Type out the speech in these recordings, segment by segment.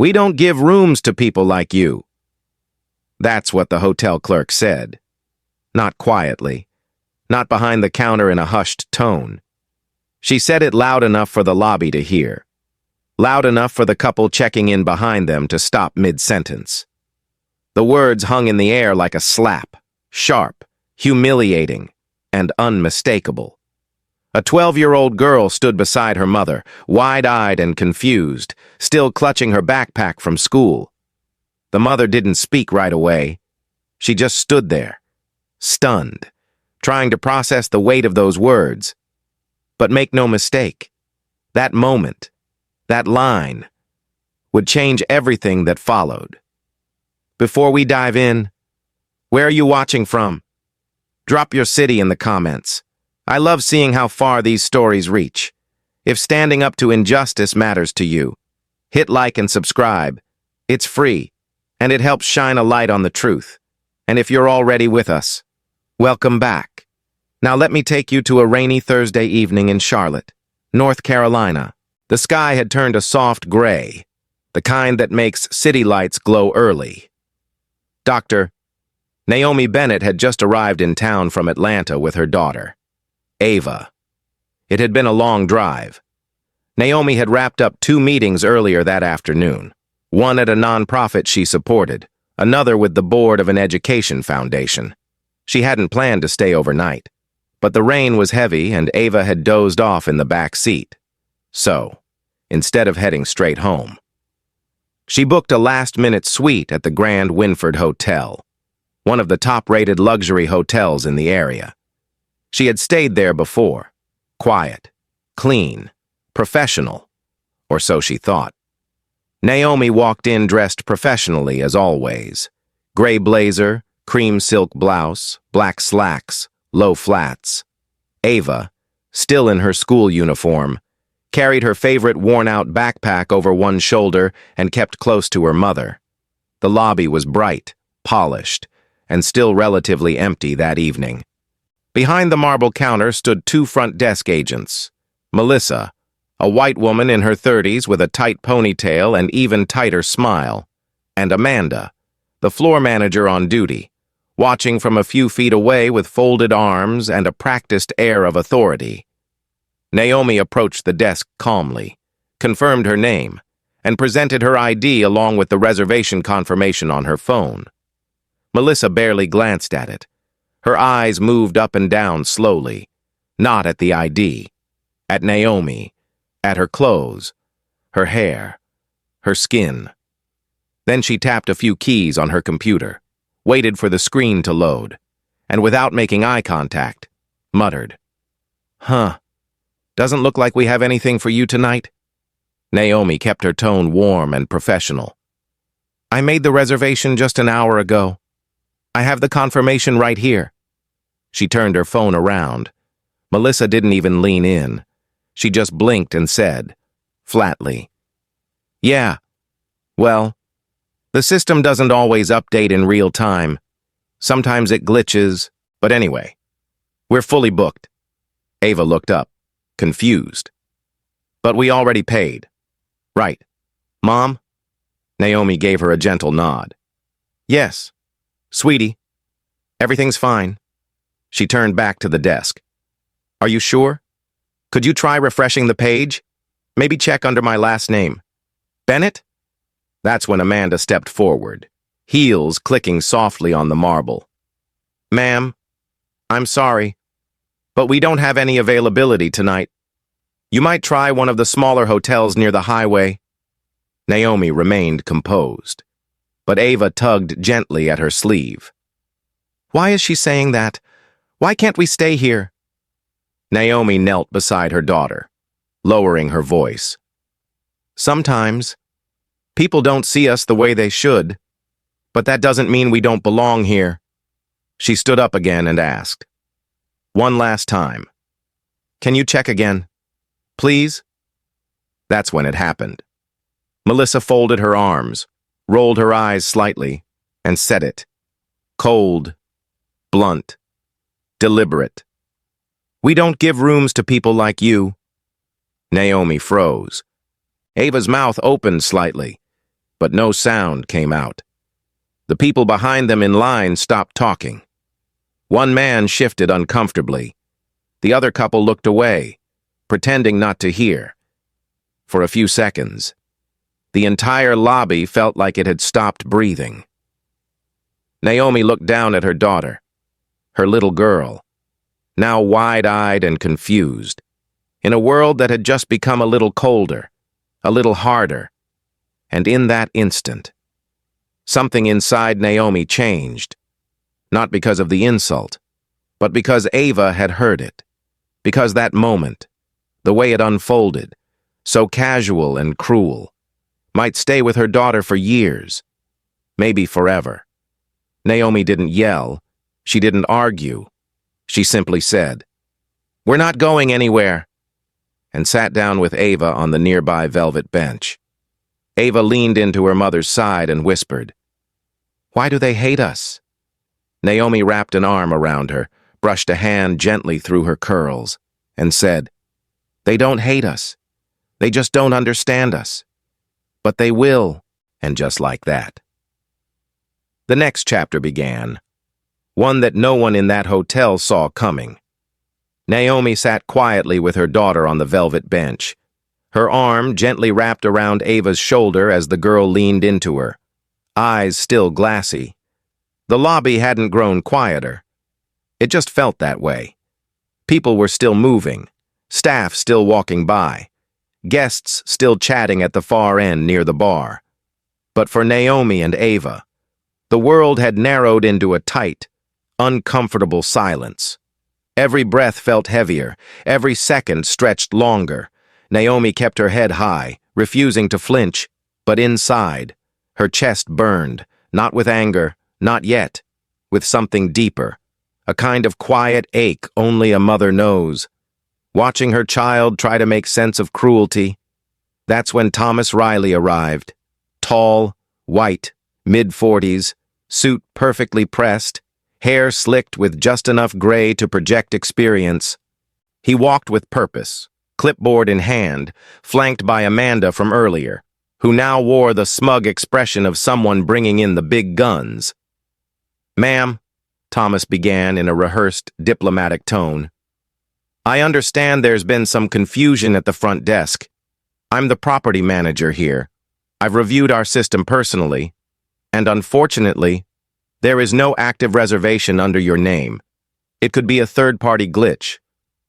We don't give rooms to people like you. That's what the hotel clerk said. Not quietly, not behind the counter in a hushed tone. She said it loud enough for the lobby to hear, loud enough for the couple checking in behind them to stop mid-sentence. The words hung in the air like a slap, sharp, humiliating, and unmistakable. A 12-year-old girl stood beside her mother, wide-eyed and confused, still clutching her backpack from school. The mother didn't speak right away. She just stood there, stunned, trying to process the weight of those words. But make no mistake, that moment, that line, would change everything that followed. Before we dive in, where are you watching from? Drop your city in the comments. I love seeing how far these stories reach. If standing up to injustice matters to you, hit like and subscribe. It's free, and it helps shine a light on the truth. And if you're already with us, welcome back. Now let me take you to a rainy Thursday evening in Charlotte, North Carolina. The sky had turned a soft gray, the kind that makes city lights glow early. Dr. Naomi Bennett had just arrived in town from Atlanta with her daughter, Ava. It had been a long drive. Naomi had wrapped up 2 meetings earlier that afternoon, one at a nonprofit she supported, another with the board of an education foundation. She hadn't planned to stay overnight, but the rain was heavy and Ava had dozed off in the back seat. So, instead of heading straight home, she booked a last-minute suite at the Grand Winford Hotel, one of the top-rated luxury hotels in the area. She had stayed there before. Quiet, clean, professional, or so she thought. Naomi walked in dressed professionally as always. Gray blazer, cream silk blouse, black slacks, low flats. Ava, still in her school uniform, carried her favorite worn-out backpack over one shoulder and kept close to her mother. The lobby was bright, polished, and still relatively empty that evening. Behind the marble counter stood 2 front desk agents. Melissa, a white woman in her 30s with a tight ponytail and even tighter smile, and Amanda, the floor manager on duty, watching from a few feet away with folded arms and a practiced air of authority. Naomi approached the desk calmly, confirmed her name, and presented her ID along with the reservation confirmation on her phone. Melissa barely glanced at it. Her eyes moved up and down slowly, not at the ID, at Naomi, at her clothes, her hair, her skin. Then she tapped a few keys on her computer, waited for the screen to load, and without making eye contact, muttered, Doesn't look like we have anything for you tonight." Naomi kept her tone warm and professional. "I made the reservation just an hour ago. I have the confirmation right here." She turned her phone around. Melissa didn't even lean in. She just blinked and said, flatly, "Yeah, well, the system doesn't always update in real time. Sometimes it glitches, but anyway, we're fully booked." Ava looked up, confused. "But we already paid." "Right. Mom?" Naomi gave her a gentle nod. "Yes. Sweetie, everything's fine." She turned back to the desk. "Are you sure? Could you try refreshing the page? Maybe check under my last name. Bennett?" That's when Amanda stepped forward, heels clicking softly on the marble. "Ma'am, I'm sorry, but we don't have any availability tonight. You might try one of the smaller hotels near the highway." Naomi remained composed, but Ava tugged gently at her sleeve. "Why is she saying that? Why can't we stay here?" Naomi knelt beside her daughter, lowering her voice. "Sometimes, people don't see us the way they should, but that doesn't mean we don't belong here." She stood up again and asked, "One last time. Can you check again? Please?" That's when it happened. Melissa folded her arms, rolled her eyes slightly, and said it. Cold, blunt, deliberate. "We don't give rooms to people like you." Naomi froze. Ava's mouth opened slightly. but no sound came out. The people behind them in line stopped talking. One man shifted uncomfortably. The other couple looked away, pretending not to hear. For a few seconds, the entire lobby felt like it had stopped breathing. Naomi looked down at her daughter, her little girl, now wide-eyed and confused, in a world that had just become a little colder, a little harder. And in that instant, something inside Naomi changed, not because of the insult, but because Ava had heard it, because that moment, the way it unfolded, so casual and cruel, might stay with her daughter for years, maybe forever. Naomi didn't yell, she didn't argue, she simply said, "We're not going anywhere," and sat down with Ava on the nearby velvet bench. Ava leaned into her mother's side and whispered, "Why do they hate us?" Naomi wrapped an arm around her, brushed a hand gently through her curls, and said, "They don't hate us. They just don't understand us. But they will," and just like that. The next chapter began, one that no one in that hotel saw coming. Naomi sat quietly with her daughter on the velvet bench, her arm gently wrapped around Ava's shoulder as the girl leaned into her, eyes still glassy. The lobby hadn't grown quieter. It just felt that way. People were still moving, staff still walking by, guests still chatting at the far end near the bar. But for Naomi and Ava, the world had narrowed into a tight, uncomfortable silence. Every breath felt heavier, every second stretched longer. Naomi kept her head high, refusing to flinch, but inside, her chest burned, not with anger, not yet, with something deeper, a kind of quiet ache only a mother knows. Watching her child try to make sense of cruelty, that's when Thomas Riley arrived. Tall, white, mid-40s, suit perfectly pressed, hair slicked with just enough gray to project experience. He walked with purpose, clipboard in hand, flanked by Amanda from earlier, who now wore the smug expression of someone bringing in the big guns. "Ma'am," Thomas began in a rehearsed, diplomatic tone, "I understand there's been some confusion at the front desk. I'm the property manager here. I've reviewed our system personally, and unfortunately, there is no active reservation under your name. It could be a third-party glitch,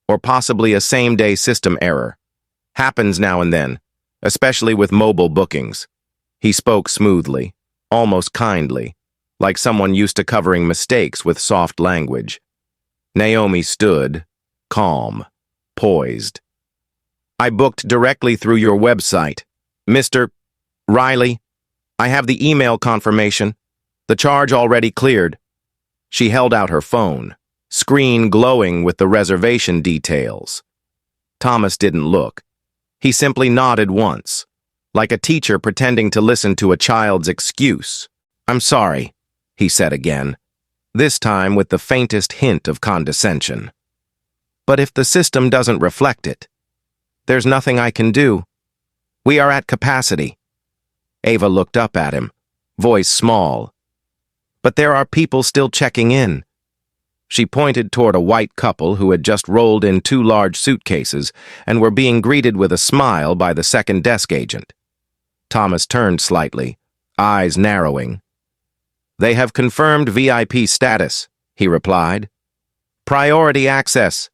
or possibly a same-day system error. Happens now and then, especially with mobile bookings." He spoke smoothly, almost kindly, like someone used to covering mistakes with soft language. Naomi stood, calm, poised. "I booked directly through your website. Mr. Riley, I have the email confirmation. The charge already cleared." She held out her phone, screen glowing with the reservation details. Thomas didn't look. He simply nodded once, like a teacher pretending to listen to a child's excuse. "I'm sorry," he said again, this time with the faintest hint of condescension. "But if the system doesn't reflect it, there's nothing I can do. We are at capacity." Ava looked up at him, voice small. "But there are people still checking in." She pointed toward a white couple who had just rolled in 2 large suitcases and were being greeted with a smile by the second desk agent. Thomas turned slightly, eyes narrowing. "They have confirmed VIP status," he replied. "Priority access."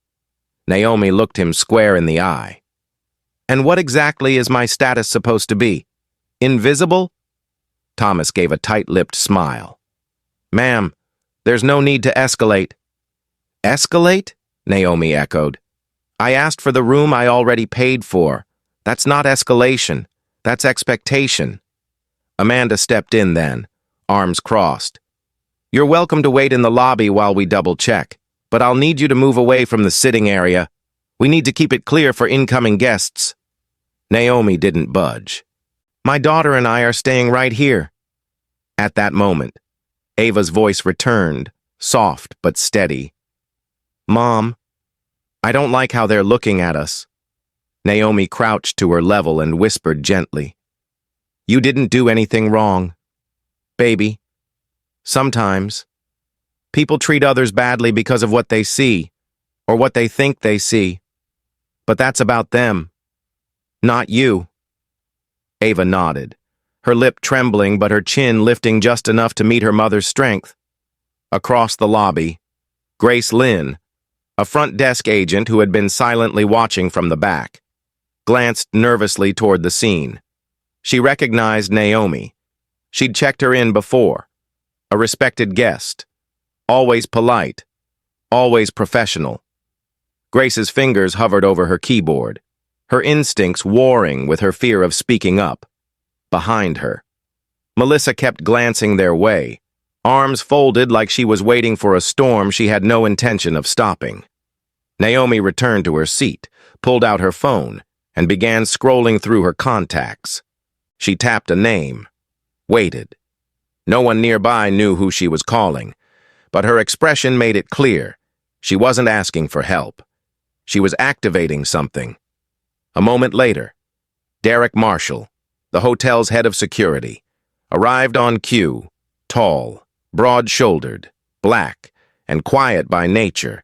Naomi looked him square in the eye. "And what exactly is my status supposed to be? Invisible?" Thomas gave a tight-lipped smile. "Ma'am, there's no need to escalate." "Escalate?" Naomi echoed. "I asked for the room I already paid for. That's not escalation. That's expectation." Amanda stepped in then, arms crossed. "You're welcome to wait in the lobby while we double-check, but I'll need you to move away from the sitting area. We need to keep it clear for incoming guests." Naomi didn't budge. "My daughter and I are staying right here." At that moment, Ava's voice returned, soft but steady. "Mom, I don't like how they're looking at us." Naomi crouched to her level and whispered gently, You didn't do anything wrong. Baby, sometimes people treat others badly because of what they see, or what they think they see. But that's about them, not you. Ava nodded, her lip trembling but her chin lifting just enough to meet her mother's strength. Across the lobby, Grace Lynn, a front desk agent who had been silently watching from the back, glanced nervously toward the scene. She recognized Naomi. She'd checked her in before. A respected guest. Always polite. Always professional. Grace's fingers hovered over her keyboard, her instincts warring with her fear of speaking up. Behind her, Melissa kept glancing their way, arms folded like she was waiting for a storm she had no intention of stopping. Naomi returned to her seat, pulled out her phone, and began scrolling through her contacts. She tapped a name, waited. No one nearby knew who she was calling, but her expression made it clear. She wasn't asking for help. She was activating something. A moment later, Derek Marshall, the hotel's head of security, arrived on cue, tall, broad-shouldered, black, and quiet by nature.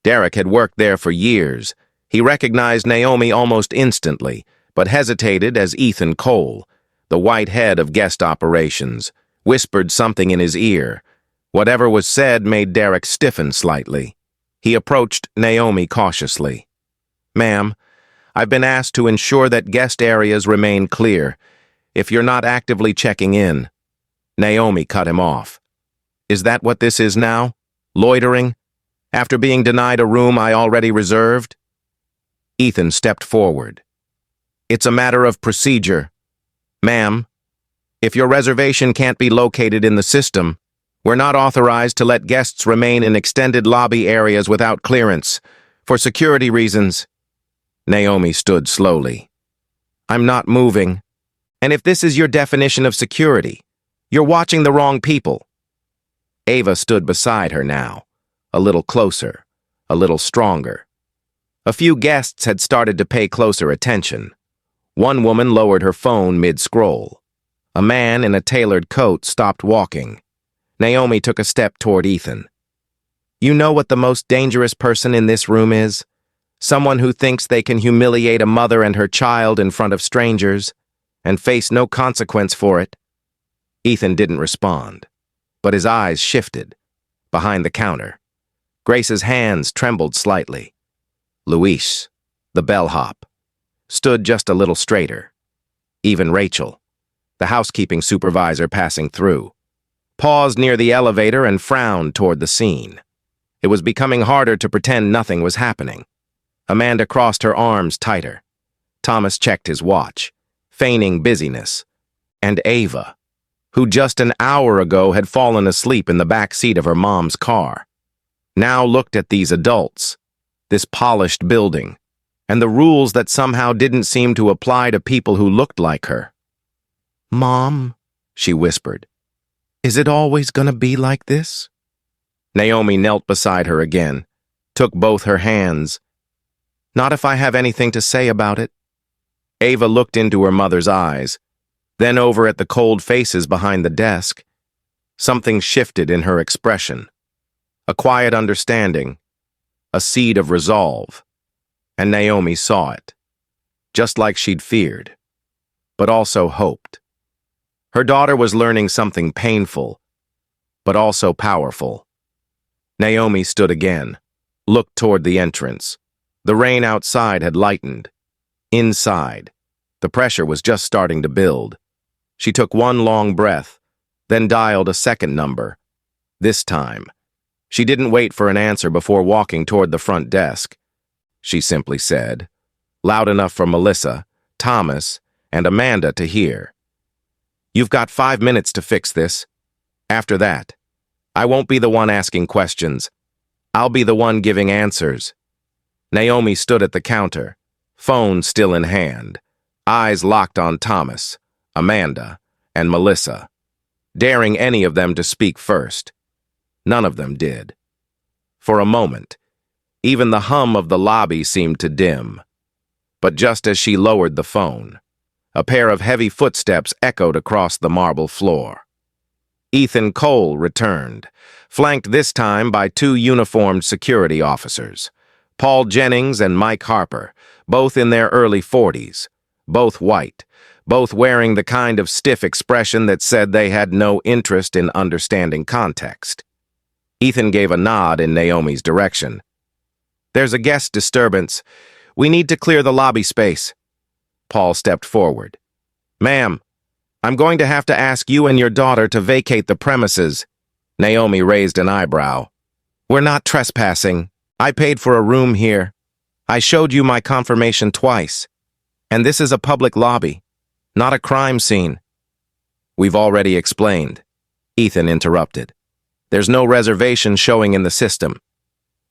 Derek had worked there for years. He recognized Naomi almost instantly, but hesitated as Ethan Cole, the white head of guest operations, whispered something in his ear. Whatever was said made Derek stiffen slightly. He approached Naomi cautiously. "Ma'am, I've been asked to ensure that guest areas remain clear. If you're not actively checking in." Naomi cut him off. "Is that what this is now? Loitering? After being denied a room I already reserved?" Ethan stepped forward. "It's a matter of procedure. Ma'am, if your reservation can't be located in the system, we're not authorized to let guests remain in extended lobby areas without clearance, for security reasons." Naomi stood slowly. "I'm not moving. And if this is your definition of security, you're watching the wrong people." Ava stood beside her now, a little closer, a little stronger. A few guests had started to pay closer attention. One woman lowered her phone mid-scroll. A man in a tailored coat stopped walking. Naomi took a step toward Ethan. "You know what the most dangerous person in this room is? Someone who thinks they can humiliate a mother and her child in front of strangers and face no consequence for it." Ethan didn't respond, but his eyes shifted. Behind the counter, Grace's hands trembled slightly. Luis, the bellhop, stood just a little straighter. Even Rachel, the housekeeping supervisor passing through, paused near the elevator and frowned toward the scene. It was becoming harder to pretend nothing was happening. Amanda crossed her arms tighter. Thomas checked his watch, feigning busyness. And Ava, who just an hour ago had fallen asleep in the back seat of her mom's car, now looked at these adults, this polished building, and the rules that somehow didn't seem to apply to people who looked like her. "Mom," she whispered, "is it always gonna be like this?" Naomi knelt beside her again, took both her hands. "Not if I have anything to say about it." Ava looked into her mother's eyes, then over at the cold faces behind the desk. Something shifted in her expression. A quiet understanding, a seed of resolve. And Naomi saw it, just like she'd feared, but also hoped. Her daughter was learning something painful, but also powerful. Naomi stood again, looked toward the entrance. The rain outside had lightened. Inside, the pressure was just starting to build. She took one long breath, then dialed a second number. This time, she didn't wait for an answer before walking toward the front desk. She simply said, loud enough for Melissa, Thomas, and Amanda to hear, "You've got 5 minutes to fix this. After that, I won't be the one asking questions. I'll be the one giving answers." Naomi stood at the counter, phone still in hand, eyes locked on Thomas, Amanda, and Melissa, daring any of them to speak first. None of them did. For a moment, even the hum of the lobby seemed to dim. But just as she lowered the phone, A pair of heavy footsteps echoed across the marble floor. Ethan Cole returned, flanked this time by two uniformed security officers, Paul Jennings and Mike Harper, both in their early 40s, both white, both wearing the kind of stiff expression that said they had no interest in understanding context. Ethan gave a nod in Naomi's direction. "There's a guest disturbance. We need to clear the lobby space." Paul stepped forward. "Ma'am, I'm going to have to ask you and your daughter to vacate the premises." Naomi raised an eyebrow. "We're not trespassing. I paid for a room here. I showed you my confirmation twice. And this is a public lobby, not a crime scene." "We've already explained," Ethan interrupted. "There's no reservation showing in the system."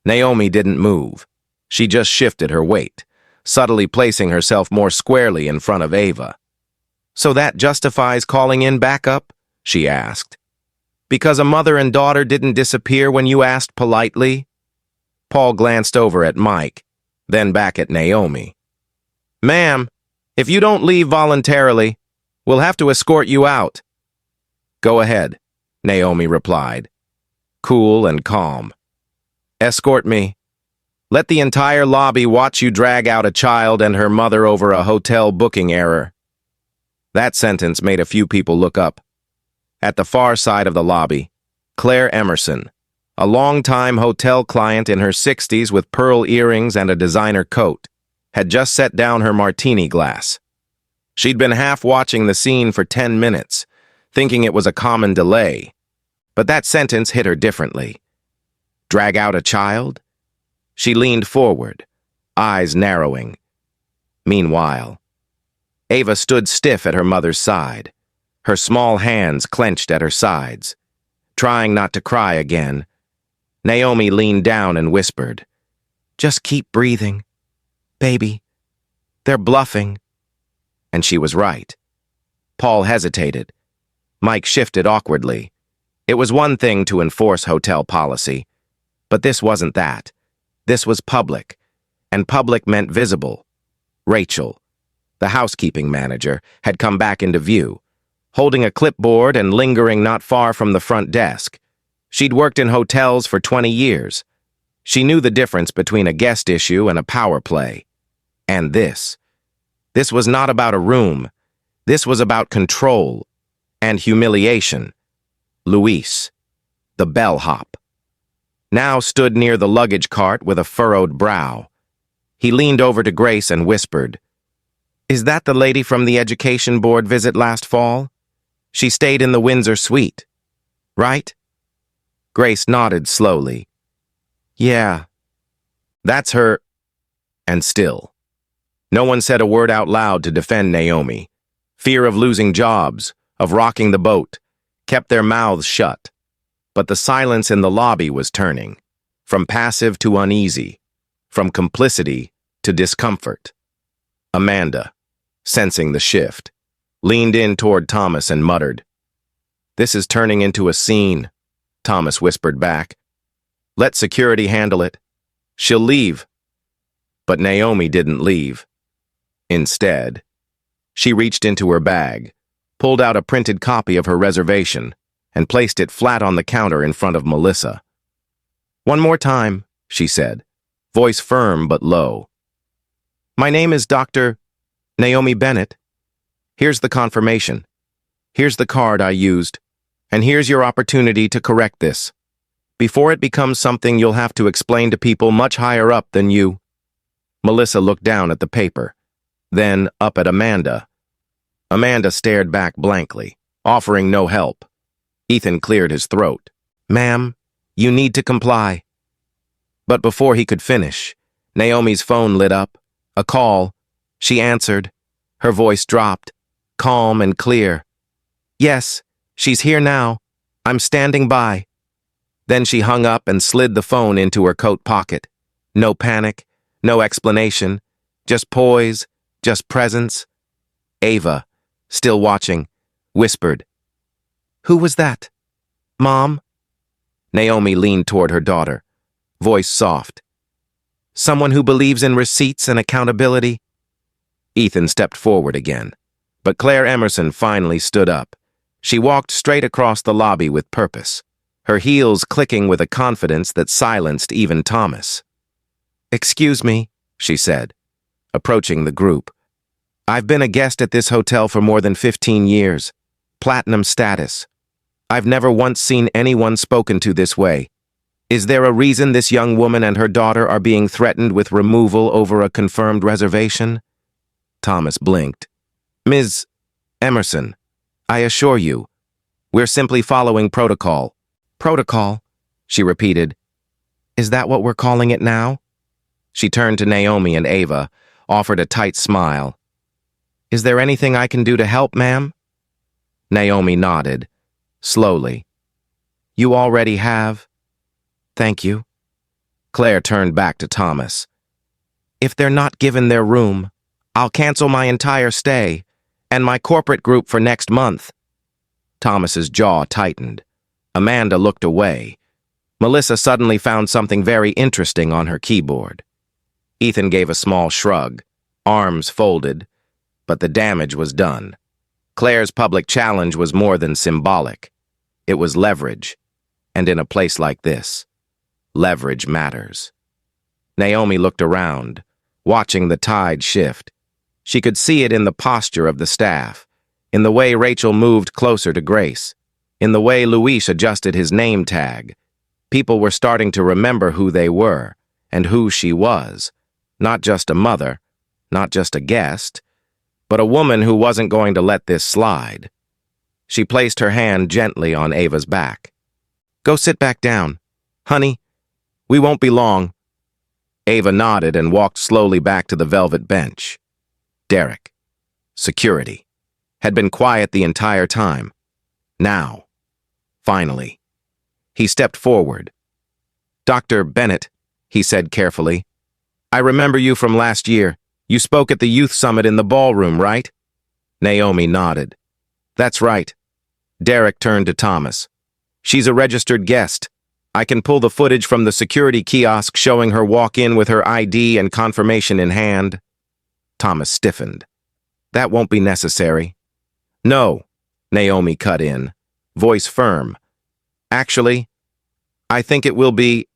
Naomi didn't move. She just shifted her weight, subtly placing herself more squarely in front of Ava. "So that justifies calling in backup?" she asked. "Because a mother and daughter didn't disappear when you asked politely?" Paul glanced over at Mike, then back at Naomi. "Ma'am, if you don't leave voluntarily, we'll have to escort you out." "Go ahead," Naomi replied, cool and calm. "Escort me. Let the entire lobby watch you drag out a child and her mother over a hotel booking error." That sentence made a few people look up. At the far side of the lobby, Claire Emerson, a long-time hotel client in her 60s with pearl earrings and a designer coat, had just set down her martini glass. She'd been half watching the scene for 10 minutes, thinking it was a common delay. But that sentence hit her differently. Drag out a child? She leaned forward, eyes narrowing. Meanwhile, Ava stood stiff at her mother's side, her small hands clenched at her sides. Trying not to cry again, Naomi leaned down and whispered, "Just keep breathing. Baby, they're bluffing." And she was right. Paul hesitated. Mike shifted awkwardly. It was one thing to enforce hotel policy, but this wasn't that. This was public, and public meant visible. Rachel, the housekeeping manager, had come back into view, holding a clipboard and lingering not far from the front desk. She'd worked in hotels for 20 years. She knew the difference between a guest issue and a power play. And this was not about a room. This was about control and humiliation. Luis, the bellhop, now stood near the luggage cart with a furrowed brow. He leaned over to Grace and whispered, "Is that the lady from the education board visit last fall? She stayed in the Windsor suite, right?" Grace nodded slowly. "Yeah, that's her." And still, no one said a word out loud to defend Naomi. Fear of losing jobs, of rocking the boat, kept their mouths shut. But the silence in the lobby was turning, from passive to uneasy, from complicity to discomfort. Amanda, sensing the shift, leaned in toward Thomas and muttered, "This is turning into a scene," Thomas whispered back. "Let security handle it. She'll leave." But Naomi didn't leave. Instead, she reached into her bag, pulled out a printed copy of her reservation, and placed it flat on the counter in front of Melissa. "One more time," she said, voice firm but low. "My name is Dr. Naomi Bennett. Here's the confirmation. Here's the card I used. And here's your opportunity to correct this, before it becomes something you'll have to explain to people much higher up than you." Melissa looked down at the paper, then up at Amanda. Amanda stared back blankly, offering no help. Ethan cleared his throat. "Ma'am, you need to comply." But before he could finish, Naomi's phone lit up. A call. She answered. Her voice dropped, calm and clear. "Yes, she's here now. I'm standing by." Then she hung up and slid the phone into her coat pocket. No panic, no explanation, just poise, just presence. Ava, still watching, whispered, "Who was that? Mom?" Naomi leaned toward her daughter, voice soft. "Someone who believes in receipts and accountability?" Ethan stepped forward again, But Claire Emerson finally stood up. She walked straight across the lobby with purpose, her heels clicking with a confidence that silenced even Thomas. "Excuse me," she said, approaching the group. "I've been a guest at this hotel for more than 15 years. Platinum status. I've never once seen anyone spoken to this way. Is there a reason this young woman and her daughter are being threatened with removal over a confirmed reservation?" Thomas blinked. "Ms. Emerson, I assure you, we're simply following protocol." "Protocol?" she repeated. "Is that what we're calling it now?" She turned to Naomi and Ava, offered a tight smile. "Is there anything I can do to help, ma'am?" Naomi nodded, slowly. "You already have? Thank you." Claire turned back to Thomas. "If they're not given their room, I'll cancel my entire stay and my corporate group for next month." Thomas's jaw tightened. Amanda looked away. Melissa suddenly found something very interesting on her keyboard. Ethan gave a small shrug, arms folded, but the damage was done. Claire's public challenge was more than symbolic. It was leverage, and in a place like this, leverage matters. Naomi looked around, watching the tide shift. She could see it in the posture of the staff, in the way Rachel moved closer to Grace, in the way Luis adjusted his name tag. People were starting to remember who they were and who she was. Not just a mother, not just a guest, but a woman who wasn't going to let this slide. She placed her hand gently on Ava's back. "Go sit back down. Honey, we won't be long." Ava nodded and walked slowly back to the velvet bench. Derek, security, had been quiet the entire time. Now, finally, he stepped forward. "Dr. Bennett," he said carefully, "I remember you from last year. You spoke at the youth summit in the ballroom, right?" Naomi nodded. "That's right." Derek turned to Thomas. "She's a registered guest. I can pull the footage from the security kiosk showing her walk in with her ID and confirmation in hand." Thomas stiffened. "That won't be necessary." "No," Naomi cut in, voice firm. "Actually, I think it will be—"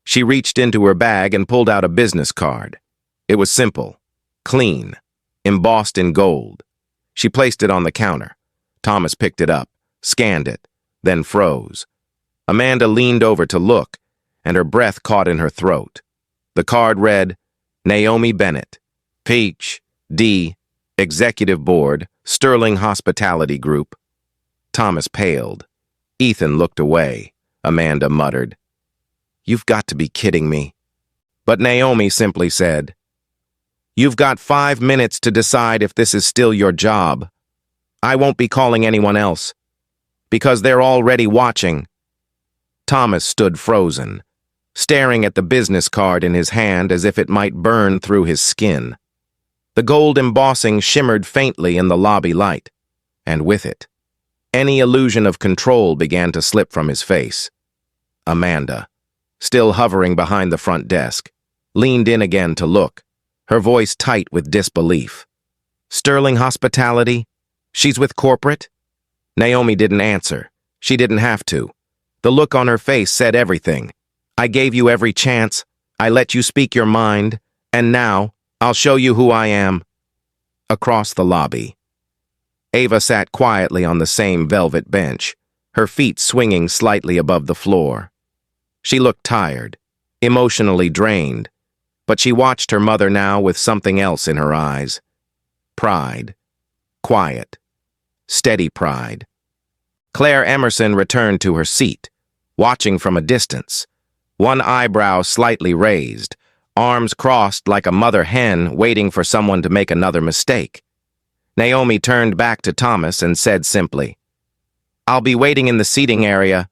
She reached into her bag and pulled out a business card. It was simple, clean, embossed in gold. She placed it on the counter. Thomas picked it up, scanned it, then froze. Amanda leaned over to look, and her breath caught in her throat. The card read, "Naomi Bennett, Ph.D., Executive Board, Sterling Hospitality Group." Thomas paled. Ethan looked away. Amanda muttered, "You've got to be kidding me." But Naomi simply said, "You've got 5 minutes to decide if this is still your job. I won't be calling anyone else, because they're already watching." Thomas stood frozen, staring at the business card in his hand as if it might burn through his skin. The gold embossing shimmered faintly in the lobby light, and with it, any illusion of control began to slip from his face. Amanda, still hovering behind the front desk, leaned in again to look, her voice tight with disbelief. "Sterling Hospitality? She's with corporate?" Naomi didn't answer. She didn't have to. The look on her face said everything. "I gave you every chance. I let you speak your mind. And now, I'll show you who I am." Across the lobby, Ava sat quietly on the same velvet bench, her feet swinging slightly above the floor. She looked tired, emotionally drained, but she watched her mother now with something else in her eyes. Pride. Quiet. Steady pride. Claire Emerson returned to her seat, watching from a distance, one eyebrow slightly raised, arms crossed like a mother hen waiting for someone to make another mistake. Naomi turned back to Thomas and said simply, "I'll be waiting in the seating area.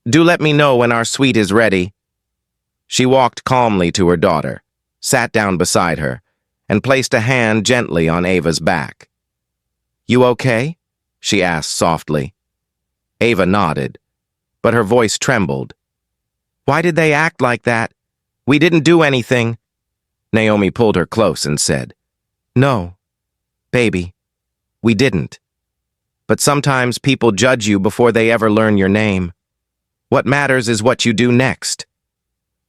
Do let me know when our suite is ready." She walked calmly to her daughter, sat down beside her, and placed a hand gently on Ava's back. "You okay?" she asked softly. Ava nodded, but her voice trembled. "Why did they act like that? We didn't do anything." Naomi pulled her close and said, "No, baby, We didn't. But sometimes people judge you before they ever learn your name. What matters is what you do next.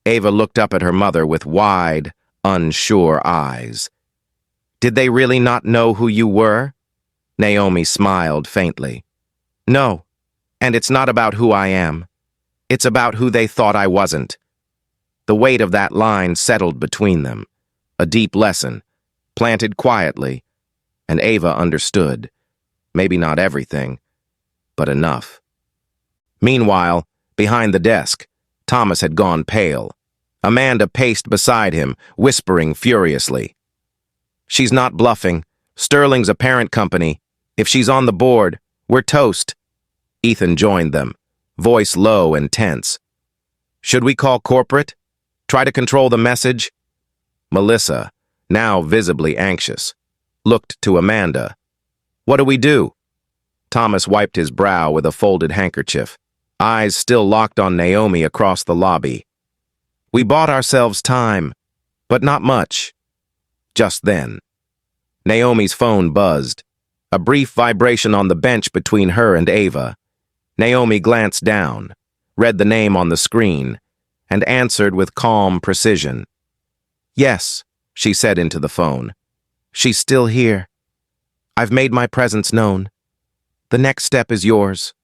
Ava looked up at her mother with wide, unsure eyes. Did they really not know who you were? Naomi smiled faintly. No, and it's not about who I am. It's about who they thought I wasn't. The weight of that line settled between them, a deep lesson, planted quietly, and Ava understood. Maybe not everything, but enough. Meanwhile, behind the desk, Thomas had gone pale. Amanda paced beside him, whispering furiously. She's not bluffing. Sterling's a parent company. If she's on the board, we're toast. Ethan joined them, voice low and tense. Should we call corporate? Try to control the message? Melissa, now visibly anxious, looked to Amanda. What do we do? Thomas wiped his brow with a folded handkerchief, eyes still locked on Naomi across the lobby. We bought ourselves time, but not much. Just then, Naomi's phone buzzed, a brief vibration on the bench between her and Ava. Naomi glanced down, read the name on the screen, and answered with calm precision. Yes, she said into the phone. She's still here. I've made my presence known. The next step is yours.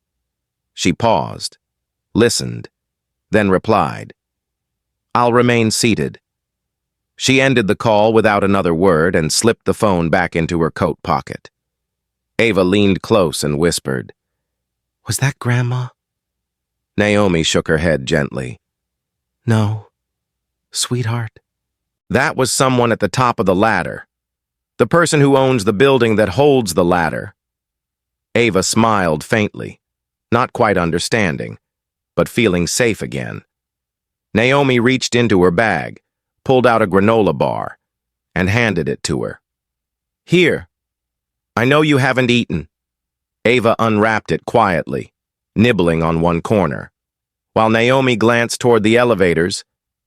She paused, listened, then replied. I'll remain seated. She ended the call without another word and slipped the phone back into her coat pocket. Ava leaned close and whispered, Was that Grandma? Naomi shook her head gently. No, sweetheart. That was someone at the top of the ladder. The person who owns the building that holds the ladder. Ava smiled faintly, not quite understanding, but feeling safe again. Naomi reached into her bag, pulled out a granola bar, and handed it to her. Here. I know you haven't eaten. Ava unwrapped it quietly, nibbling on one corner. While Naomi glanced toward the elevators,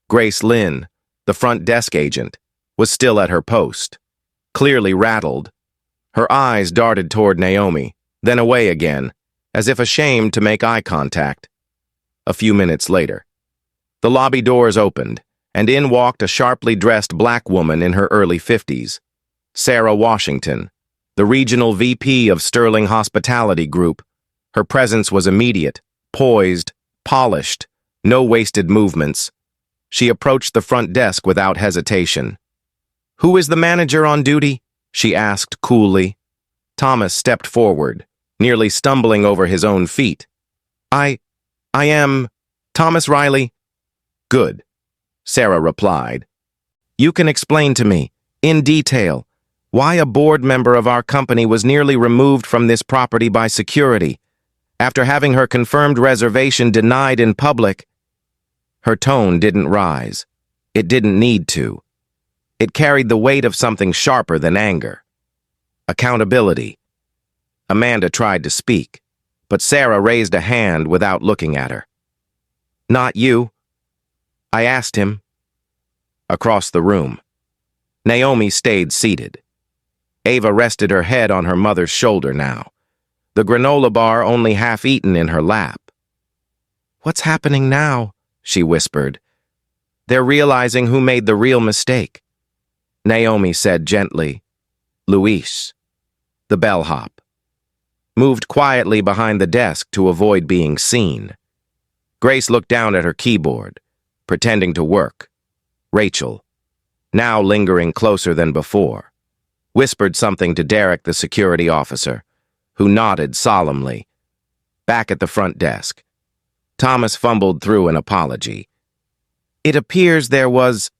Grace Lynn, the front desk agent, was still at her post, clearly rattled. Her eyes darted toward Naomi, then away again, as if ashamed to make eye contact. A few minutes later, the lobby doors opened, and in walked a sharply dressed black woman in her early 50s, Sarah Washington, the regional VP of Sterling Hospitality Group. Her presence was immediate, poised, polished, no wasted movements. She approached the front desk without hesitation. Who is the manager on duty? She asked coolly. Thomas stepped forward, nearly stumbling over his own feet. I am Thomas Riley. Good, Sarah replied. You can explain to me, in detail, why a board member of our company was nearly removed from this property by security, after having her confirmed reservation denied in public. Her tone didn't rise. It didn't need to. It carried the weight of something sharper than anger. Accountability. Amanda tried to speak, but Sarah raised a hand without looking at her. Not you. I asked him. Across the room, Naomi stayed seated. Ava rested her head on her mother's shoulder now, the granola bar only half eaten in her lap. What's happening now? She whispered. They're realizing who made the real mistake. Naomi said gently, Luis, the bellhop, moved quietly behind the desk to avoid being seen. Grace looked down at her keyboard, pretending to work. Rachel, now lingering closer than before, whispered something to Derek, the security officer, who nodded solemnly. Back at the front desk, Thomas fumbled through an apology. It appears there was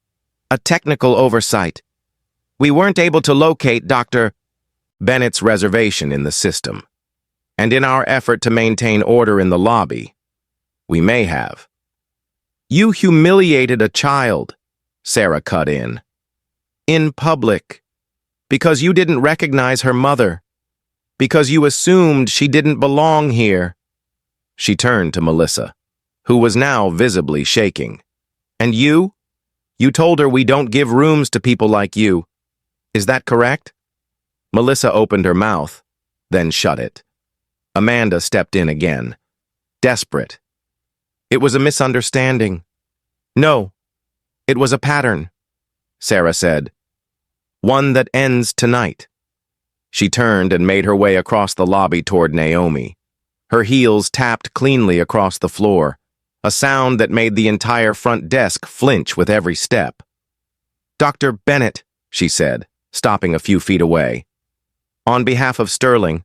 a technical oversight. We weren't able to locate Dr. Bennett's reservation in the system, and in our effort to maintain order in the lobby, we may have. You humiliated a child, Sarah cut in public, because you didn't recognize her mother, because you assumed she didn't belong here. She turned to Melissa, who was now visibly shaking. And you? You told her we don't give rooms to people like you. Is that correct? Melissa opened her mouth, then shut it. Amanda stepped in again, desperate. It was a misunderstanding. No, it was a pattern, Sarah said. One that ends tonight. She turned and made her way across the lobby toward Naomi. Her heels tapped cleanly across the floor, a sound that made the entire front desk flinch with every step. Dr. Bennett, she said, stopping a few feet away. On behalf of Sterling,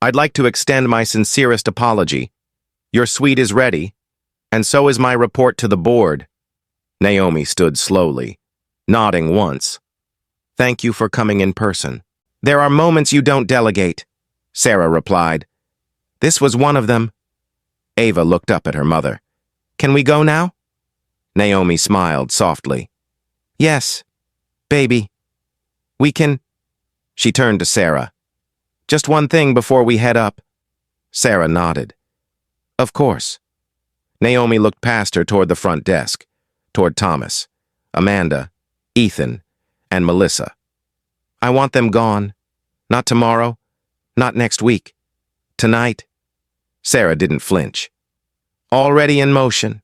I'd like to extend my sincerest apology. Your suite is ready, and so is my report to the board. Naomi stood slowly, nodding once. Thank you for coming in person. There are moments you don't delegate, Sarah replied. This was one of them. Ava looked up at her mother. Can we go now? Naomi smiled softly. Yes, baby. We can... She turned to Sarah. Just one thing before we head up. Sarah nodded. Of course. Naomi looked past her toward the front desk, toward Thomas, Amanda, Ethan, and Melissa. I want them gone. Not tomorrow, not next week. Tonight. Sarah didn't flinch. Already in motion.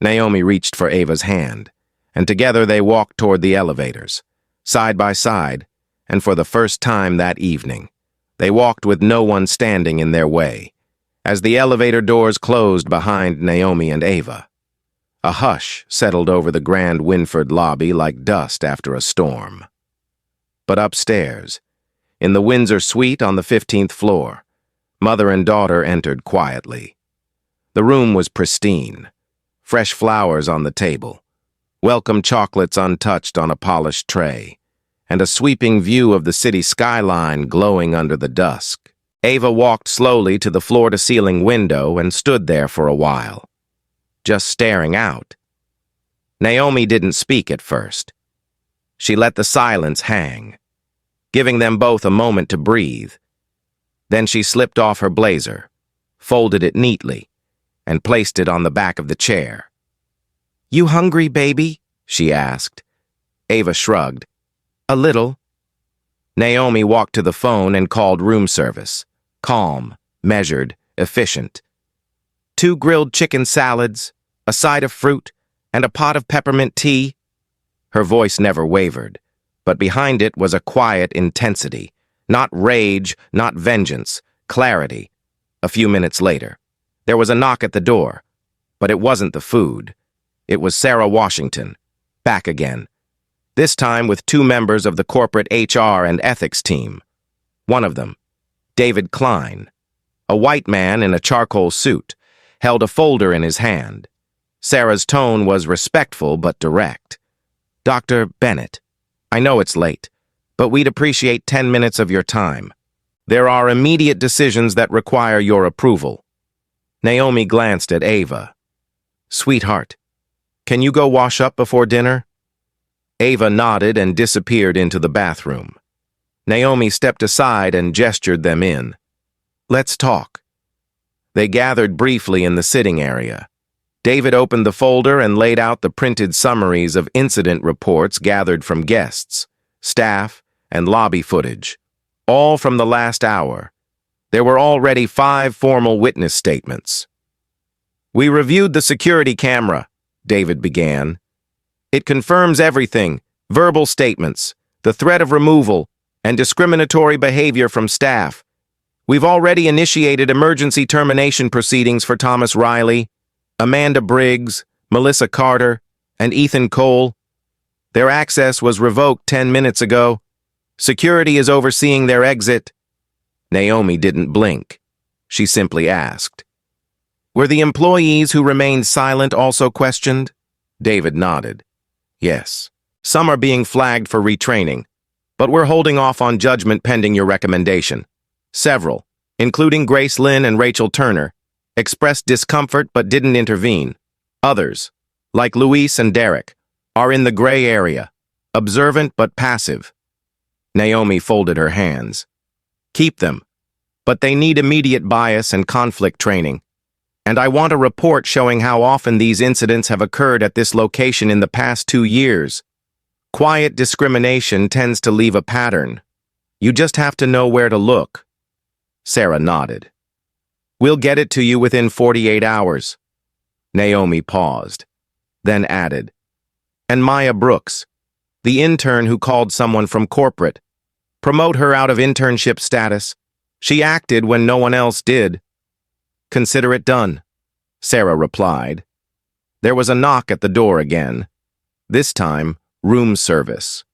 Naomi reached for Ava's hand, and together they walked toward the elevators, side by side, and for the first time that evening, they walked with no one standing in their way, as the elevator doors closed behind Naomi and Ava. A hush settled over the Grand Winford lobby like dust after a storm. But upstairs, in the Windsor suite on the 15th floor, mother and daughter entered quietly. The room was pristine, fresh flowers on the table, welcome chocolates untouched on a polished tray, and a sweeping view of the city skyline glowing under the dusk. Ava walked slowly to the floor-to-ceiling window and stood there for a while, just staring out. Naomi didn't speak at first. She let the silence hang, giving them both a moment to breathe. Then she slipped off her blazer, folded it neatly, and placed it on the back of the chair. You hungry, baby? She asked. Ava shrugged. A little. Naomi walked to the phone and called room service. Calm, measured, efficient. 2 grilled chicken salads, a side of fruit, and a pot of peppermint tea. Her voice never wavered, but behind it was a quiet intensity. Not rage, not vengeance, clarity. A few minutes later, there was a knock at the door, but it wasn't the food. It was Sarah Washington, back again. This time with 2 members of the corporate HR and ethics team. One of them, David Klein, a white man in a charcoal suit, held a folder in his hand. Sarah's tone was respectful but direct. Dr. Bennett, I know it's late, but we'd appreciate 10 minutes of your time. There are immediate decisions that require your approval. Naomi glanced at Ava. Sweetheart, can you go wash up before dinner? Ava nodded and disappeared into the bathroom. Naomi stepped aside and gestured them in. Let's talk. They gathered briefly in the sitting area. David opened the folder and laid out the printed summaries of incident reports gathered from guests, staff, and lobby footage, all from the last hour. There were already 5 formal witness statements. We reviewed the security camera, David began. It confirms everything, verbal statements, the threat of removal, and discriminatory behavior from staff. We've already initiated emergency termination proceedings for Thomas Riley, Amanda Briggs, Melissa Carter, and Ethan Cole. Their access was revoked 10 minutes ago. Security is overseeing their exit. Naomi didn't blink. She simply asked. Were the employees who remained silent also questioned? David nodded. Yes. Some are being flagged for retraining, but we're holding off on judgment pending your recommendation. Several, including Grace Lynn and Rachel Turner, expressed discomfort but didn't intervene. Others, like Luis and Derek, are in the gray area, observant but passive. Naomi folded her hands. Keep them, but they need immediate bias and conflict training. And I want a report showing how often these incidents have occurred at this location in the past 2 years. Quiet discrimination tends to leave a pattern. You just have to know where to look. Sarah nodded. We'll get it to you within 48 hours. Naomi paused, then added, and Maya Brooks, the intern who called someone from corporate. Promote her out of internship status. She acted when no one else did. Consider it done, Sarah replied. There was a knock at the door again. This time, room service.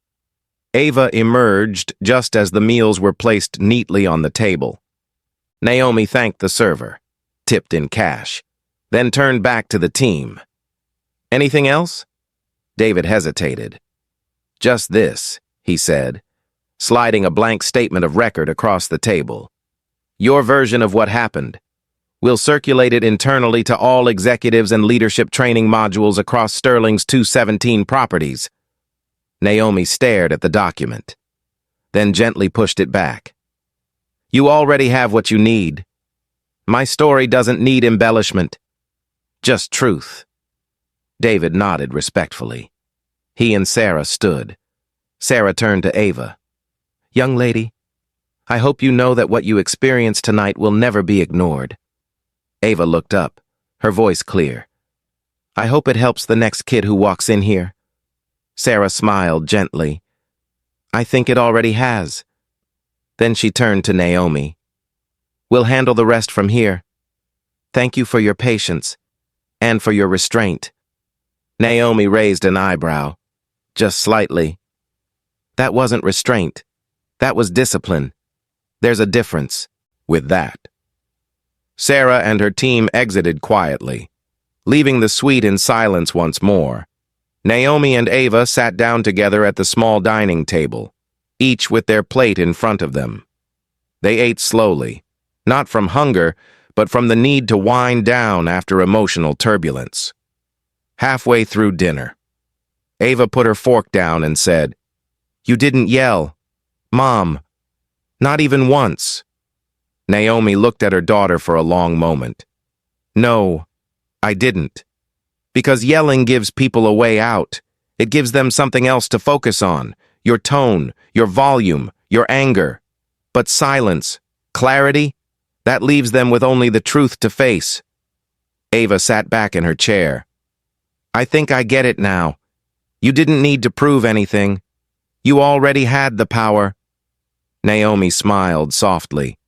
Ava emerged just as the meals were placed neatly on the table. Naomi thanked the server, tipped in cash, then turned back to the team. Anything else? David hesitated. Just this, he said, sliding a blank statement of record across the table. Your version of what happened. We'll circulate it internally to all executives and leadership training modules across Sterling's 217 properties. Naomi stared at the document, then gently pushed it back. You already have what you need. My story doesn't need embellishment, just truth. David nodded respectfully. He and Sarah stood. Sarah turned to Ava. Young lady, I hope you know that what you experienced tonight will never be ignored. Ava looked up, her voice clear. I hope it helps the next kid who walks in here. Sarah smiled gently. I think it already has. Then she turned to Naomi. We'll handle the rest from here. Thank you for your patience and for your restraint. Naomi raised an eyebrow, just slightly. That wasn't restraint. That was discipline. There's a difference with that. Sarah and her team exited quietly, leaving the suite in silence once more. Naomi and Ava sat down together at the small dining table, each with their plate in front of them. They ate slowly, not from hunger, but from the need to wind down after emotional turbulence. Halfway through dinner, Ava put her fork down and said, You didn't yell. Mom, not even once. Naomi looked at her daughter for a long moment. No, I didn't. Because yelling gives people a way out. It gives them something else to focus on. Your tone, your volume, your anger. But silence, clarity, that leaves them with only the truth to face. Ava sat back in her chair. I think I get it now. You didn't need to prove anything. You already had the power. Naomi smiled softly.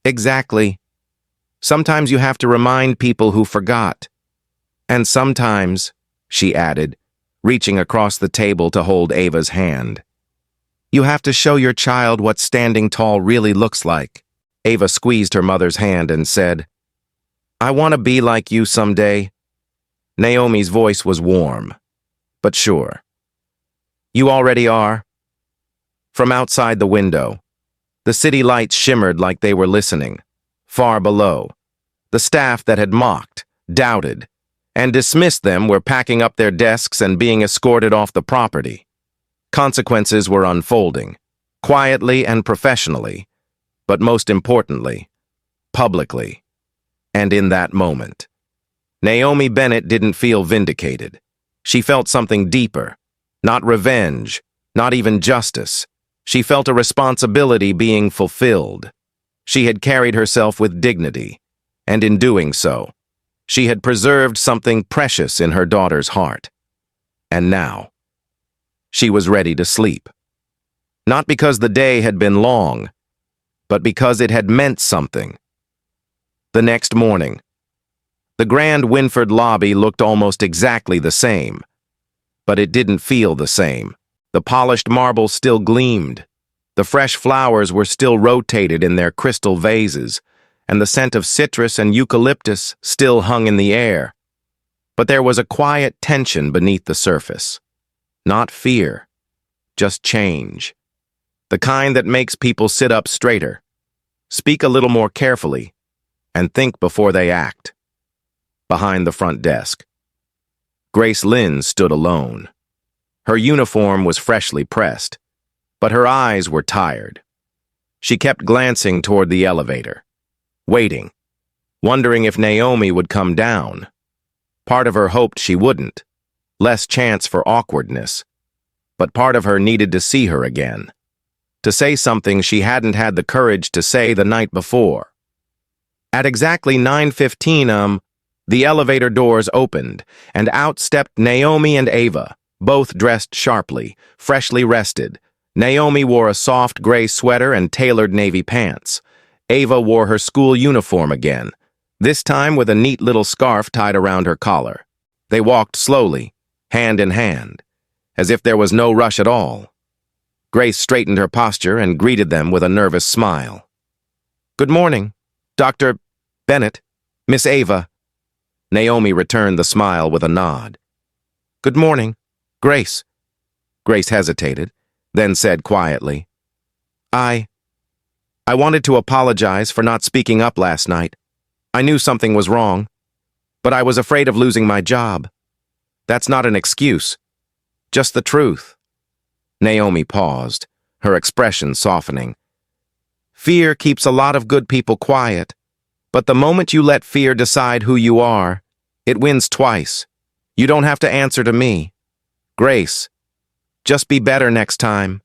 Exactly. Sometimes you have to remind people who forgot. And sometimes, she added, reaching across the table to hold Ava's hand, you have to show your child what standing tall really looks like. Ava squeezed her mother's hand and said, I want to be like you someday. Naomi's voice was warm, but sure. You already are. From outside the window, the city lights shimmered like they were listening. Far below, the staff that had mocked, doubted, and dismissed them were packing up their desks and being escorted off the property. Consequences were unfolding, quietly and professionally, but most importantly, publicly. And in that moment, Naomi Bennett didn't feel vindicated. She felt something deeper, not revenge, not even justice. She felt a responsibility being fulfilled. She had carried herself with dignity, and in doing so, she had preserved something precious in her daughter's heart. And now, she was ready to sleep. Not because the day had been long, but because it had meant something. The next morning, the Grand Winford lobby looked almost exactly the same, but it didn't feel the same. The polished marble still gleamed. The fresh flowers were still rotated in their crystal vases, and the scent of citrus and eucalyptus still hung in the air. But there was a quiet tension beneath the surface. Not fear, just change. The kind that makes people sit up straighter, speak a little more carefully, and think before they act. Behind the front desk, Grace Lynn stood alone. Her uniform was freshly pressed, but her eyes were tired. She kept glancing toward the elevator, waiting, wondering if Naomi would come down. Part of her hoped she wouldn't, less chance for awkwardness, but part of her needed to see her again. to say something she hadn't had the courage to say the night before. At exactly 9:15 the elevator doors opened, and out stepped Naomi and Ava, both dressed sharply, freshly rested. Naomi wore a soft gray sweater and tailored navy pants. Ava wore her school uniform again, this time with a neat little scarf tied around her collar. They walked slowly, hand in hand, as if there was no rush at all. Grace straightened her posture and greeted them with a nervous smile. "Good morning, Dr. Bennett, Miss Ava." Naomi returned the smile with a nod. "Good morning, Grace." Grace hesitated, then said quietly, I wanted to apologize for not speaking up last night. I knew something was wrong, but I was afraid of losing my job. That's not an excuse, just the truth." Naomi paused, her expression softening. "Fear keeps a lot of good people quiet, but the moment you let fear decide who you are, it wins twice. You don't have to answer to me. Grace, just be better next time."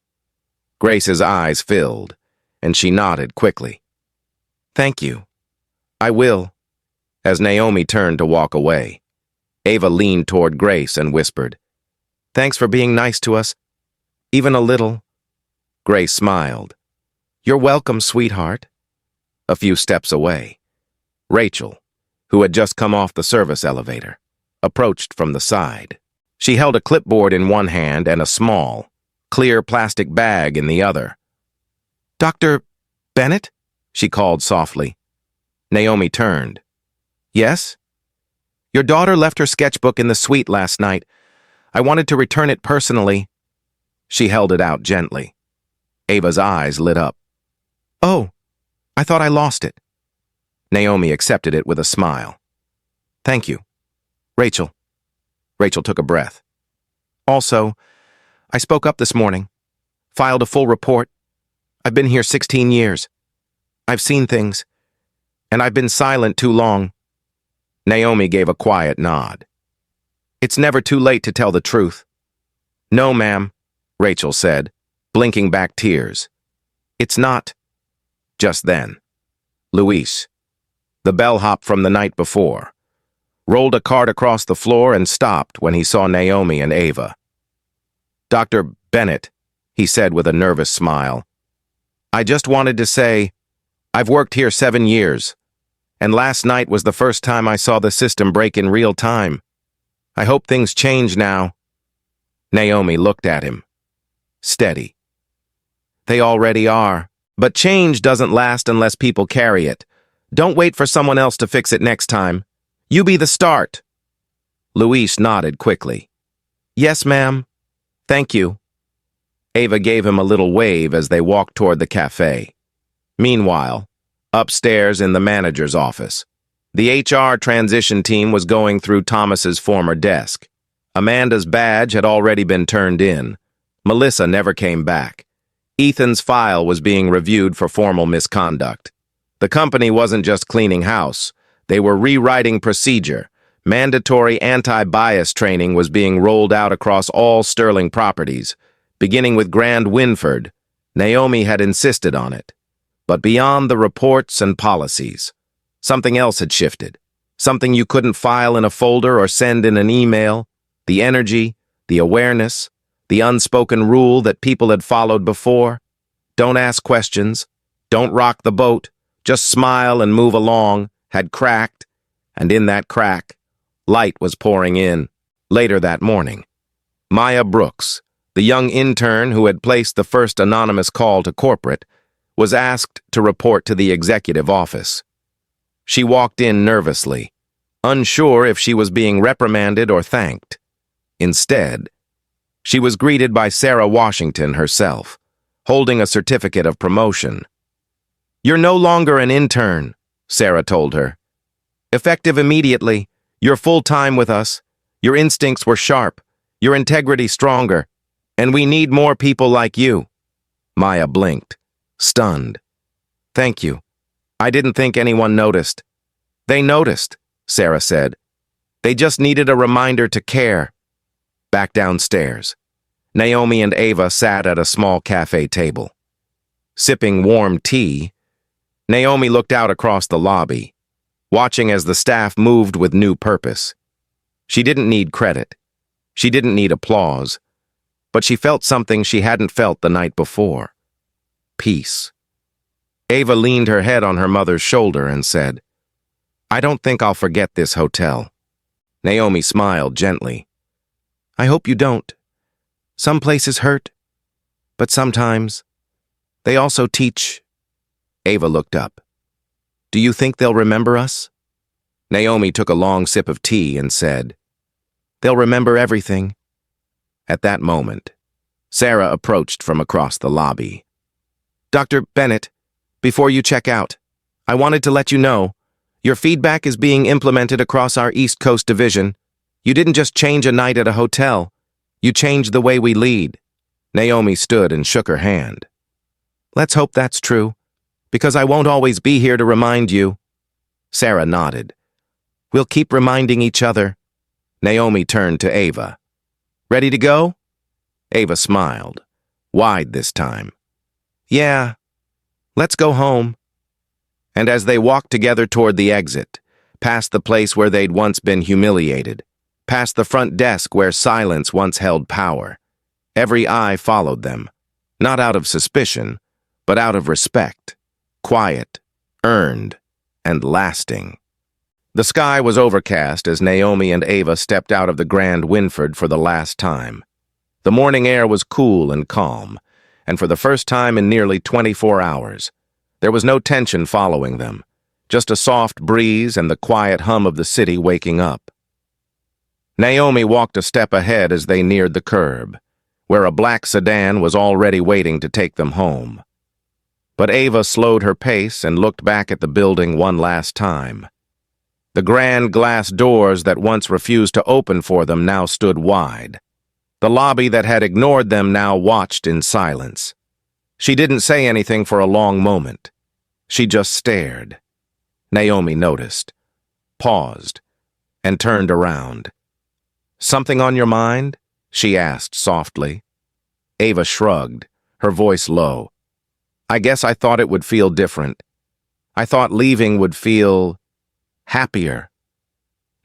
Grace's eyes filled, and she nodded quickly. "Thank you. I will." As Naomi turned to walk away, Ava leaned toward Grace and whispered, "Thanks for being nice to us, even a little." Grace smiled. "You're welcome, sweetheart." A few steps away, Rachel, who had just come off the service elevator, approached from the side. She held a clipboard in one hand and a small, clear plastic bag in the other. "Dr. Bennett?" she called softly. Naomi turned. "Yes?" "Your daughter left her sketchbook in the suite last night. I wanted to return it personally." She held it out gently. Ava's eyes lit up. "Oh, I thought I lost it." Naomi accepted it with a smile. "Thank you, Rachel." Rachel took a breath. "Also, I spoke up this morning, filed a full report. I've been here 16 years. I've seen things, and I've been silent too long." Naomi gave a quiet nod. "It's never too late to tell the truth." "No, ma'am," Rachel said, blinking back tears. "It's not." Just then, Luis, the bellhop from the night before, rolled a cart across the floor and stopped when he saw Naomi and Ava. "Dr. Bennett," he said with a nervous smile, "I just wanted to say, I've worked here 7 years, and last night was the first time I saw the system break in real time. I hope things change now." Naomi looked at him. Steady. "They already are, but change doesn't last unless people carry it. Don't wait for someone else to fix it next time. You be the start." Luis nodded quickly. "Yes, ma'am. Thank you." Ava gave him a little wave as they walked toward the cafe. Meanwhile, upstairs in the manager's office, the HR transition team was going through Thomas's former desk. Amanda's badge had already been turned in. Melissa never came back. Ethan's file was being reviewed for formal misconduct. The company wasn't just cleaning house. They were rewriting procedure. Mandatory anti-bias training was being rolled out across all Sterling properties. Beginning with Grand Winford, Naomi had insisted on it. But beyond the reports and policies, something else had shifted. Something you couldn't file in a folder or send in an email. The energy, the awareness, the unspoken rule that people had followed before. Don't ask questions. Don't rock the boat. Just smile and move along, had cracked, and in that crack, light was pouring in. Later that morning, Maya Brooks, the young intern who had placed the first anonymous call to corporate, was asked to report to the executive office. She walked in nervously, unsure if she was being reprimanded or thanked. Instead, she was greeted by Sarah Washington herself, holding a certificate of promotion. "You're no longer an intern," Sarah told her. "Effective immediately, you're full-time with us. Your instincts were sharp, your integrity stronger, and we need more people like you." Maya blinked, stunned. "Thank you. I didn't think anyone noticed." "They noticed," Sarah said. "They just needed a reminder to care." Back downstairs, Naomi and Ava sat at a small cafe table. sipping warm tea, Naomi looked out across the lobby, watching as the staff moved with new purpose. She didn't need credit. She didn't need applause. But she felt something she hadn't felt the night before. Peace. Ava leaned her head on her mother's shoulder and said, "I don't think I'll forget this hotel." Naomi smiled gently. "I hope you don't. Some places hurt, but sometimes they also teach." Ava looked up. "Do you think they'll remember us?" Naomi took a long sip of tea and said, "They'll remember everything." At that moment, Sarah approached from across the lobby. "Dr. Bennett, before you check out, I wanted to let you know, your feedback is being implemented across our East Coast division. You didn't just change a night at a hotel. You changed the way we lead." Naomi stood and shook her hand. "Let's hope that's true, because I won't always be here to remind you." Sarah nodded. "We'll keep reminding each other." Naomi turned to Ava. "Ready to go?" Ava smiled, wide this time. "Yeah, let's go home." And as they walked together toward the exit, past the place where they'd once been humiliated, past the front desk where silence once held power, every eye followed them, not out of suspicion, but out of respect, quiet, earned, and lasting. The sky was overcast as Naomi and Ava stepped out of the Grand Winford for the last time. The morning air was cool and calm, and for the first time in nearly 24 hours, there was no tension following them, just a soft breeze and the quiet hum of the city waking up. Naomi walked a step ahead as they neared the curb, where a black sedan was already waiting to take them home. But Ava slowed her pace and looked back at the building one last time. The grand glass doors that once refused to open for them now stood wide. The lobby that had ignored them now watched in silence. She didn't say anything for a long moment. She just stared. Naomi noticed, paused, and turned around. "Something on your mind?" she asked softly. Ava shrugged, her voice low. "I guess I thought it would feel different. I thought leaving would feel happier."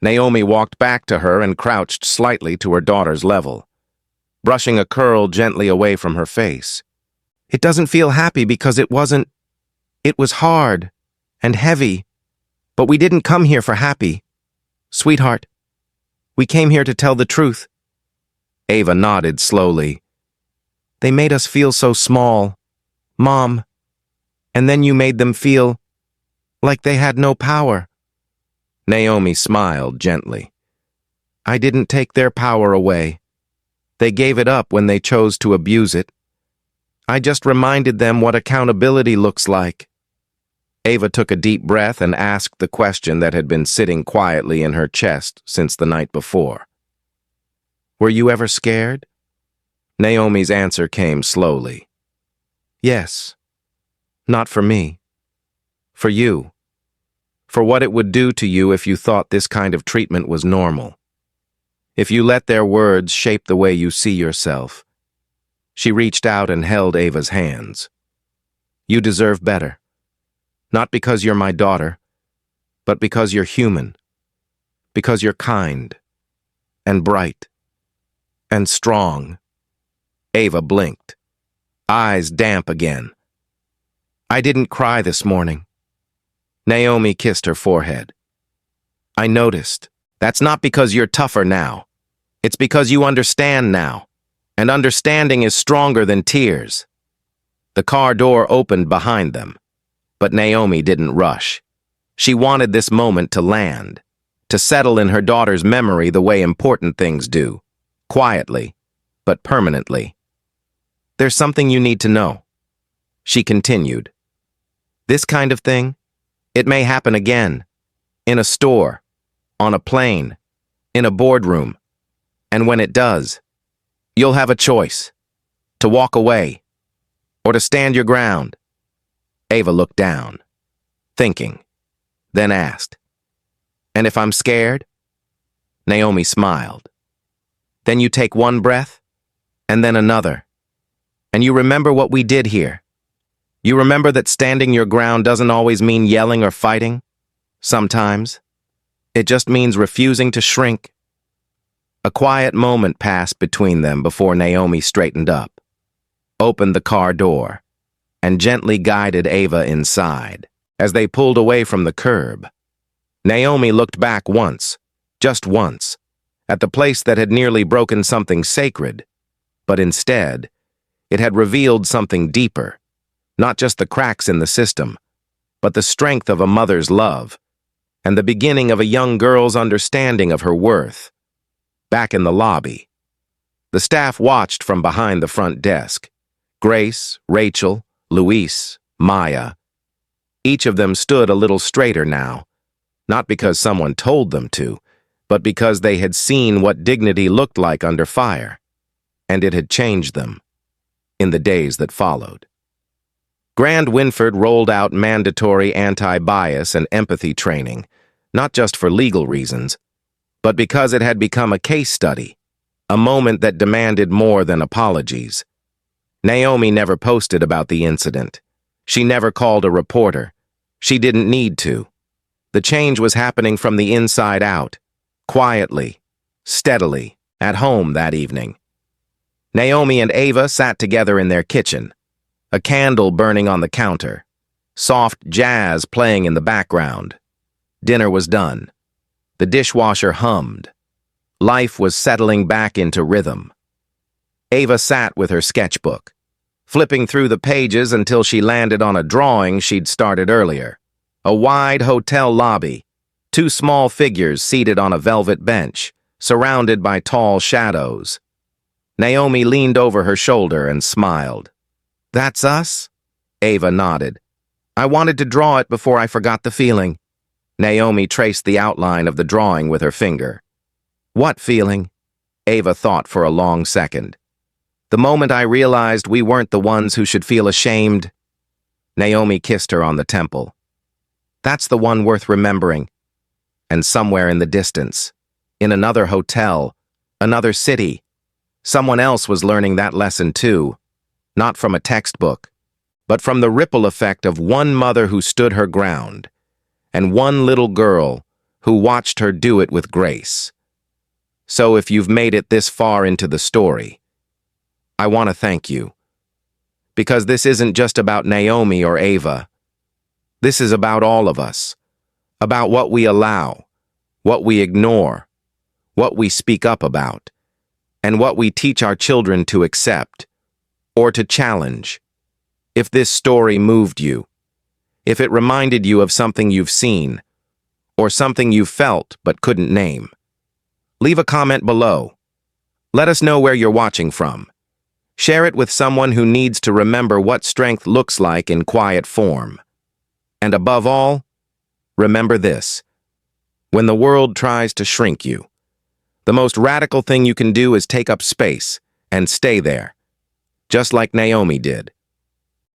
Naomi walked back to her and crouched slightly to her daughter's level, brushing a curl gently away from her face. "It doesn't feel happy because it wasn't. It was hard and heavy, but we didn't come here for happy. Sweetheart, we came here to tell the truth." Ava nodded slowly. "They made us feel so small, Mom, and then you made them feel like they had no power." Naomi smiled gently. "I didn't take their power away. They gave it up when they chose to abuse it. I just reminded them what accountability looks like." Ava took a deep breath and asked the question that had been sitting quietly in her chest since the night before. "Were you ever scared?" Naomi's answer came slowly. "Yes. Not for me. For you. For what it would do to you if you thought this kind of treatment was normal. If you let their words shape the way you see yourself." She reached out and held Ava's hands. "You deserve better. Not because you're my daughter, but because you're human. Because you're kind, and bright, and strong." Ava blinked, eyes damp again. "I didn't cry this morning." Naomi kissed her forehead. "I noticed. That's not because you're tougher now. It's because you understand now, and understanding is stronger than tears." The car door opened behind them, but Naomi didn't rush. She wanted this moment to land, to settle in her daughter's memory the way important things do, quietly, but permanently. "There's something you need to know," she continued. "This kind of thing, it may happen again, in a store, on a plane, in a boardroom, and when it does, you'll have a choice, to walk away, or to stand your ground." Ava looked down, thinking, then asked, "And if I'm scared?" Naomi smiled. "Then you take one breath, and then another, and you remember what we did here. You remember that standing your ground doesn't always mean yelling or fighting? Sometimes. It just means refusing to shrink. A quiet moment passed between them before Naomi straightened up, opened the car door, and gently guided Ava inside. As they pulled away from the curb, Naomi looked back once, just once, at the place that had nearly broken something sacred, but instead, it had revealed something deeper, not just the cracks in the system, but the strength of a mother's love, and the beginning of a young girl's understanding of her worth. Back in the lobby, the staff watched from behind the front desk. Grace, Rachel, Luis, Maya. Each of them stood a little straighter now, not because someone told them to, but because they had seen what dignity looked like under fire, and it had changed them in the days that followed. Grand Winford rolled out mandatory anti-bias and empathy training, not just for legal reasons, but because it had become a case study, a moment that demanded more than apologies. Naomi never posted about the incident. She never called a reporter. She didn't need to. The change was happening from the inside out, quietly, steadily, at home that evening. Naomi and Ava sat together in their kitchen, a candle burning on the counter, soft jazz playing in the background. Dinner was done. The dishwasher hummed. Life was settling back into rhythm. Ava sat with her sketchbook, flipping through the pages until she landed on a drawing she'd started earlier. A wide hotel lobby, two small figures seated on a velvet bench, surrounded by tall shadows. Naomi leaned over her shoulder and smiled. "That's us?" Ava nodded. "I wanted to draw it before I forgot the feeling." Naomi traced the outline of the drawing with her finger. "What feeling?" Ava thought for a long second. "The moment I realized we weren't the ones who should feel ashamed." Naomi kissed her on the temple. "That's the one worth remembering." And somewhere in the distance, in another hotel, another city, someone else was learning that lesson too, not from a textbook, but from the ripple effect of one mother who stood her ground, and one little girl who watched her do it with grace. So if you've made it this far into the story, I want to thank you. Because this isn't just about Naomi or Ava. This is about all of us, about what we allow, what we ignore, what we speak up about, and what we teach our children to accept or to challenge. If this story moved you, if it reminded you of something you've seen, or something you felt but couldn't name, leave a comment below. Let us know where you're watching from. Share it with someone who needs to remember what strength looks like in quiet form. And above all, remember this: when the world tries to shrink you, the most radical thing you can do is take up space and stay there, just like Naomi did.